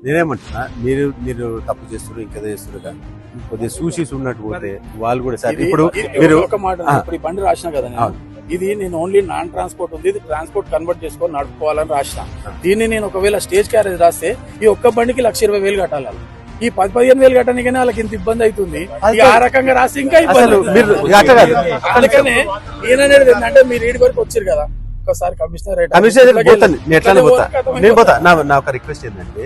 నేనేమంటున్నా, మీరు తప్పు చేస్తున్నారు, ఇంకా చేస్తున్నారు, కొద్దిగా చూసి ఉన్నట్టు పోతే వాళ్ళు కూడా సార్ ఇప్పుడు మీరు ఒక మాట, ఇప్పుడు ఈ బండి రాసినా కదా నేను, ఇది నేను ఓన్లీ నాన్ ట్రాన్స్పోర్ట్ ఉంది, ఇది ట్రాన్స్పోర్ట్ కన్వర్ట్ చేసుకొని నడుపుకోవాలని రాసిన. దీన్ని నేను ఒకవేళ స్టేజ్ క్యారేజ్ రాస్తే ఈ ఒక్క బండికి 1,20,000 కట్టాలి. ఈ 10-15,000 కట్టడానికనే వాళ్ళకి ఇంత ఇబ్బంది అవుతుంది. ఆ రకంగా రాస్తే ఇంకా ఇబ్బంది. అందుకనే నేననేది ఏంటంటే, మీరు ఈడి వరకు వచ్చారు కదా, ఒకసారి కమిషనర్ నేను పోతా. నా ఒక రిక్వెస్ట్ ఏంటంటే,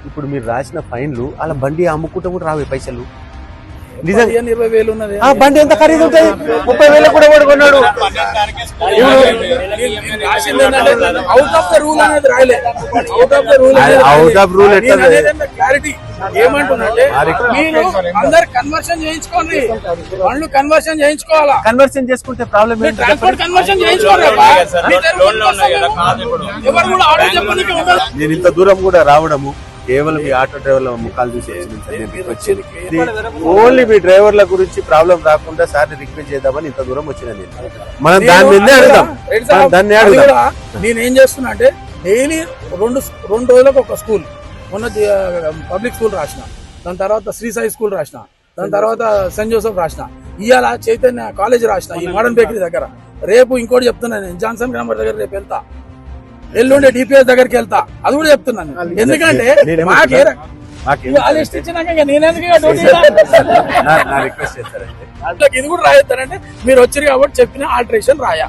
ఇప్పుడు మీరు రాసిన ఫైన్లు అలా బండి అమ్ముకుంటే కూడా రావే పైసలు. 20,000 ఉన్నది. ఆ బండి ఎంత ఖరీదు ఉంటుంది? 30,000 కూడా కొన్నాడు. అవుట్ ఆఫ్ ద రూల్ అనేది రాయలే. అవుట్ ఆఫ్ రూల్ క్లారిటీ ఏమంటున్నట్టే, మీరు అందరు కన్వర్షన్ చేయించుకోండి, వాళ్ళు కన్వర్షన్ చేయించుకోవాలా. కన్వర్షన్ చేసుకుంటే ప్రాబ్లం ఏంటి? ట్రాన్స్పోర్ట్ కన్వర్షన్ చేయించుకోవాలి. ఎవరు కూడా ఆర్డర్ చెప్పడానికి ఉండదు. నేను ఇంత దూరం కూడా రావడము కేవలం ఈ ఆటో డ్రైవర్ల ముఖాలు చూసి ఓన్లీ మీ డ్రైవర్ల గురించి ప్రాబ్లం రాకుండా సార్ని రిక్వెస్ట్ చేద్దామని ఇంత దూరం వచ్చిన నేను. మనం దాని మీదే అడుగుదాం. దాన్ని అడుగుదాం. నేనేం చేస్తున్నా అంటే, డైలీ రెండు రోజులకు ఒక స్కూల్, మొన్న పబ్లిక్ స్కూల్ రాసిన, దాని తర్వాత శ్రీ సాయి స్కూల్ రాసిన, దాని తర్వాత సెయింట్ జోసెఫ్ రాసిన, ఇవాళ చైతన్య కాలేజ్ రాసిన ఈ మోడర్న్ బేకరీ దగ్గర. రేపు ఇంకోటి చెప్తున్నా, నేను జాన్సన్ గ్రామర్ దగ్గర రేపు వెళ్తా, ఎల్లుండి డిపిఎస్ దగ్గరికి వెళ్తా, అది కూడా చెప్తున్నాను. ఎందుకంటే ఇది కూడా రాయొస్తానంటే, మీరు వచ్చారు కాబట్టి చెప్పిన ఆల్టరేషన్ రాయా.